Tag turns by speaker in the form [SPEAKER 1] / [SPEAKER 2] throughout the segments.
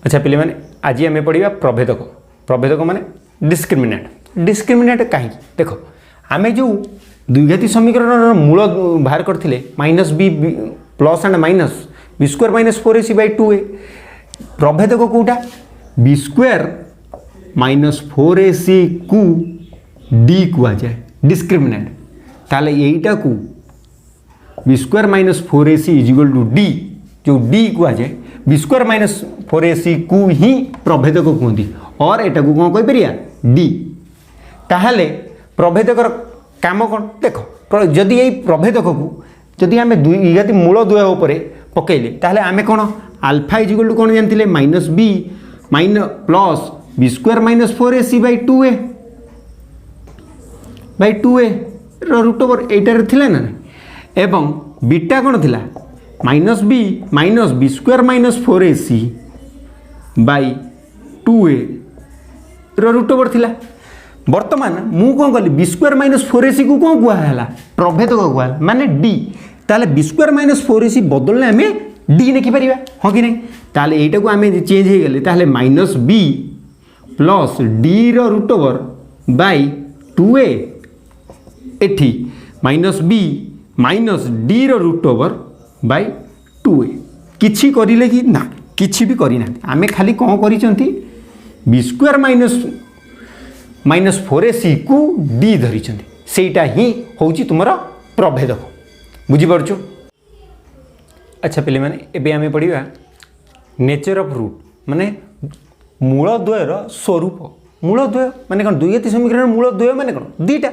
[SPEAKER 1] अच्छा पिले माने आज आम पढ़ा प्रभेदक प्रभेदक माने डिस्क्रिमिनेंट डिस्क्रिमिनेंट कहीं देख आम जो द्विघाती समीकरण मूल बाहर करते minus B plus and minus B square minus 4ac bye 2a प्रभेदक कौटा B square minus 4ac को डी कहुए डिस्क्रिमिनेंट ताले यहीटा को B square minus 4ac is equal to D जो D कहुए B square minus 4ac को ही प्रभेदक कहते और एटा को कौन कहीपर डी ताहले प्रभेदकर काम कौन देख जदि यही प्रभेदक को जदि आम द्विघाती मूल द्वय उपरे पकेले ताहले आम कौन आल्फा इज इक्वल टू कौन जानते minus B minus plus B square minus 4ac bye 2a root over एटार थिला ना एवं बीटा कौन थिला minus B square minus 4ac bye 2a root over थिला वर्तमान मु कौन कली बी स्क्वायर माइनस 4ac को कौन कहला प्रभेदक कहला माने डी ताले बी स्क्वायर माइनस 4ac बदलने आम डी लिखिपर हाँ कि नहीं ताले एटा को आम चेंज हो गले ताले minus B plus D root over by 2a एठी minus B minus D root over by 2a किछि करिले कि ना किछि भी करी ना आमे खाली कौन करिसंती बी स्क्वायर माइनस 4ac को डी धरिसंती सेटा ही होउची तुमरा प्रभेदक बुझी परछो। अच्छा पिले माने एबे आमे पढ़िबा नेचर ऑफ रूट माने मूलद्वयर स्वरूप मूलद्वय माने कोन द्विघाती समीकरण मूलद्वय माने कोन दीटा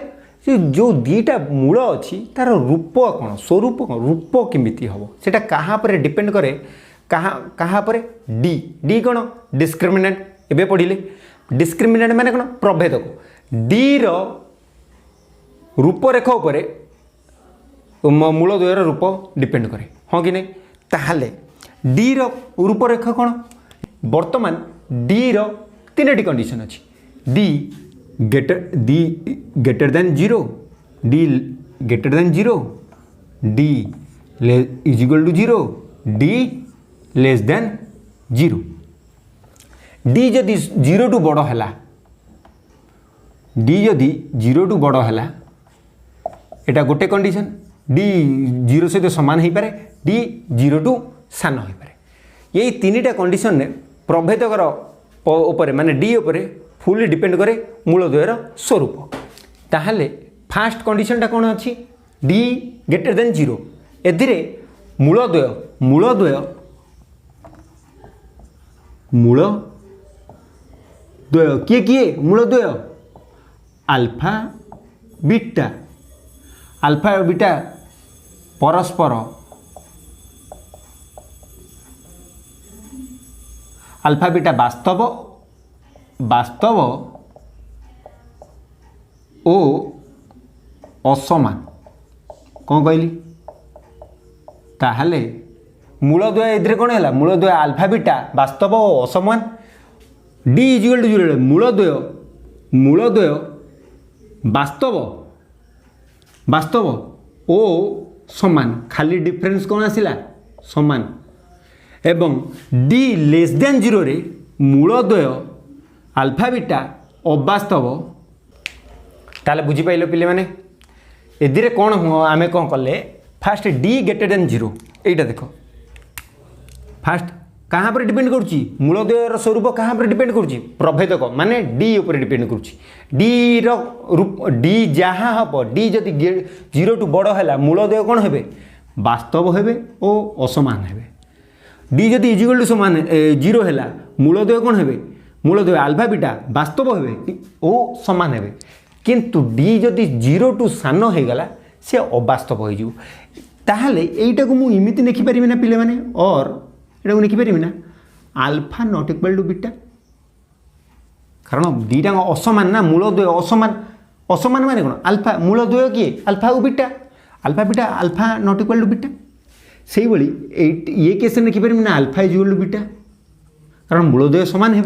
[SPEAKER 1] जो दीटा मूल अच्छी तार रूप कौन स्वरूप कौन रूप केमिति हम सेटा कहाँ पर डिपेंड करे कहाँ पर डी डी कौन डिस्क्रिमिनेंट एबे पढ़िले डिस्क्रिमिनेंट माने कौन प्रभेदक डी रो रूपरेखा उपरे मूलद्वयर रूप डिपेंड करे हाँ कि नहीं ताहले डी रो रूपरेखा कौन वर्तमान डी रो तीन कंडीशन अच्छी D greater than 0 d greater than 0 d is equal to 0 d less than 0 d जदि 0 टू बड़ है d जदि 0 टू बड़ है एटा गोटे कंडीशन d 0 सहित सामान हो पारे d 0 टू सान हो पारे यही तीनटा कंडीशन ने प्रभेदकर उपरे माने d उपरे फुली डिपेंड करे मूलद्वयर स्वरूप ताहले फास्ट कंडीशनटा कौन अच्छी डी ग्रेटर देन 0 एधिरे मूलद्वय किए किए मूलद्वय अल्फा बीटा परस्पर अल्फा बीटा वास्तव ओ असमान कौन कहली ताहले मूलद्वय एधिरे कौन है मूलद्वय अल्फा बीटा वास्तव ओ असमान डी इज इक्वल टू 0 मूलद्वय वास्तव ओ समान खाली डिफरेंस कौन आसिला समान एवं डी लेस देन 0 रे मूलद्वय अल्फा बीटा अवास्तव ताले बुझी पाइल पिले माने एदिरे कौन आमे कौन कले फास्ट डी ग्रेटर देन 0 एटा देखो फास्ट कहाँ पर डिपेंड करुच्ची मूलद्वयर स्वरूप कहाँ पर डिपेंड करुच्ची प्रभेदक माने डी ऊपर डिपेंड करुच्ची डी रूप डी जहाँ हम डी जदि 0 टू बड़ है मूलद्वय कौन हे वास्तव हे और असमान हे डी जदि इज इक्वल टू समान 0 है मूलद्वय कौन हे मूलद्वय अल्फा बीटा वास्तव हे ओ समान हे किंतु डी जदि 0 टू सान हो गला से अवास्तव हो ताहले एटा को मुझे इमिति लिखि परिबे ना पिले माने और एटा को लिखि परिबे ना alpha not equal to beta कारण दीटा असमान ना मूलद्वय असमान माने कोन अल्फा मूलद्वय किए अल्फा और beta alpha not equal to beta से ये केस लिखि परिबे ना alpha is equal to beta कारण मूलद्वय समान हे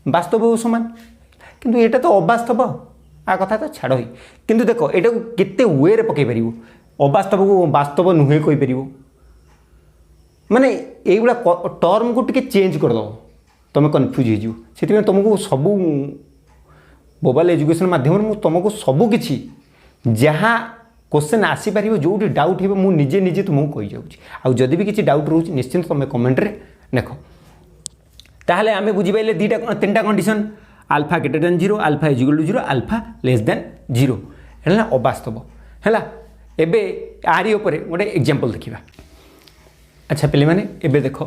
[SPEAKER 1] वास्तव समान किंतु एटा तो अवास्तव आ कथा तो छाड़ ही किंतु देख एटा को केते वे रे पकई परिवो अवास्तव को वास्तव नुहे कहि परिवो माने एगुड़ा टर्म को टिके चेंज कर दो तुम कन्फ्यूज हो तुमको सबू बोबाल एजुकेशन माध्यम तुमको सबकि जहाँ क्वेश्चन आसीपर जो डाउट हो मुझे निजे तुमको कही जाऊँ आदि भी किसी डाउट रोचे निश्चिंत तुम कमेंट देख ताहले आमे बुझीपारे दुईटा तीन टा condition alpha greater than 0 alpha is equal to 0 alpha less than 0 है अवास्तव है एबे आरी उपरे गोटे एग्जांपल देखा। अच्छा पे मैंने एबे देख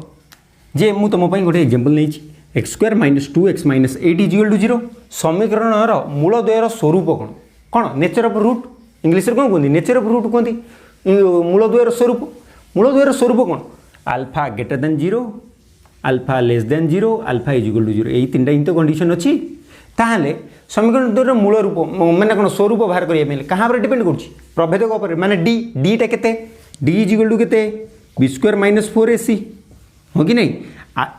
[SPEAKER 1] जे मु तुम गोटे एग्जांपल नहीं x square minus 2x minus 8 is equal to 0 समीकरण मूलद्वयर स्वरूप कौन कौन नेचर ऑफ रूट इंग्लिश कौन कहते नेचर ऑफ रूट कहते मूलद्वयर स्वरूप कौन alpha greater than 0 alpha less than 0 alpha is equal to 0 यही तीन टा तो कंडीशन अच्छी ताहले समीकरण द्वारा मूल रूप माने कौन स्वरूप बाहर करें कहाँ पर डिपेंड कर प्रभेदक उपर माने डी डीटा केते डी इज इक्वल टू केते बी स्क्वायर माइनस 4ac हो कि नहीं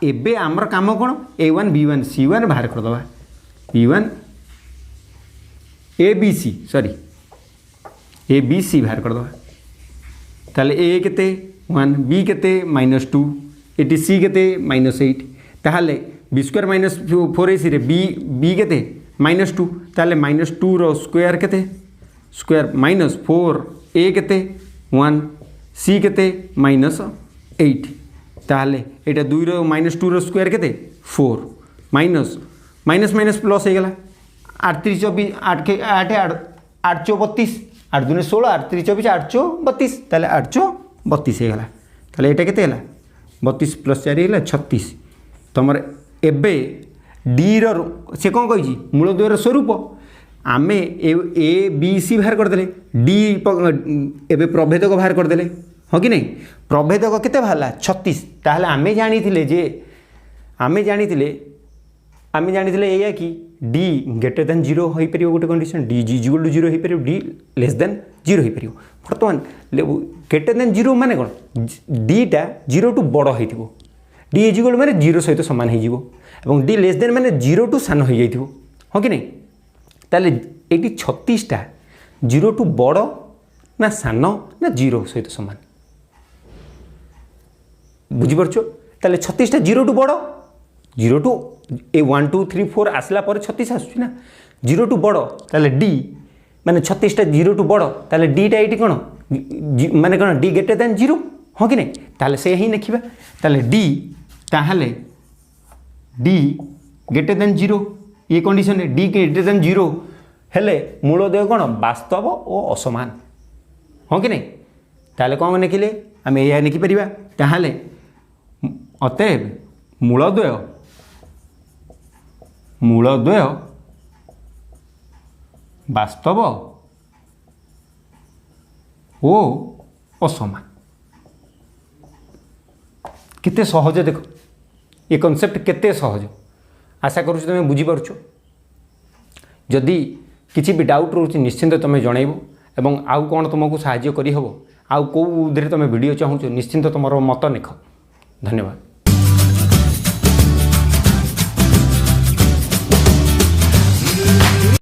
[SPEAKER 1] एबे आमर काम कौन a1 b1 c1 बाहर करदे b1 abc सॉरी abc बाहर करदे ताले a केते 1 b केते -2 एटी सी केते -8 ताहले बी स्क्वायर माइनस 4ac रे बी केते -2 ताहले -2 रो स्क्वायर केते स्क्वायर -4 ए केते 1 सी केते -8 ताहले एटा 2 रो -2 रो स्क्वायर केते 4 माइनस माइनस माइनस प्लस हो गला 8 3 24 8 के 8 8 32 8 2 16 8 3 24 8 32 ताहले 8 32 हो गला ताहले एटा केते हला 32 प्लस 4 है 36 तुम एबे डी से कौन कही मूलद्वयर स्वरूप आम ए बी सी बाहर करदे डी एबे प्रभेदक बाहर करदे हाँ कि नहीं प्रभेदक केते बाहरला 36 ताहले आमे जानी या कि डी ग्रेटर देन 0 हो पार गोटे condition D G equal to 0 हो पार डी लेस देन 0 हो पार बर्तमान ग्रेटर देन 0 माने कौन डीटा 0 टू बड़ हो डी इज इक्वल माने 0 सहित सामान हो डी लेस देन माने 0 टू सान हो जाइथिबो हाँ कि नहीं ताले एटी 36टा 0 टू बड़ ना सान ना 0 सहित सामान बुझिपारछो ताले 36टा 0 टू बड़ 0 टू ए 1 2 3 4 आसला पर 36 आसुची ना 0 टू बड़ ताले डी माने 36टा 0 टू बड़ ताले डीटा एटी कोन माने कोन डी ग्रेटर देन 0 हाँ कि नहीं ताले से ही लिखिबा ताले डी ताहले डी ग्रेटर देन 0 ये कंडीशन है डी ग्रेटर देन 0 हेले मूलद्वय कोन वास्तव और असमान हाँ कि नहीं ताले कौन लिखिले आम या लिखि परिबा ताहले अतएव मूलद्वय वास्तव ओ असमान केते सहज देख ये कॉन्सेप्ट केते सहज आशा करूँ तुम बुझीपार जदि किसी भी डाउट रोचे निश्चिंत तुम जनइब एवं आउ कौन तुमको साहाय्य करहब आउ कौ तुम वीडियो चाहूँ निश्चिंत तुम मत लिख धन्यवाद।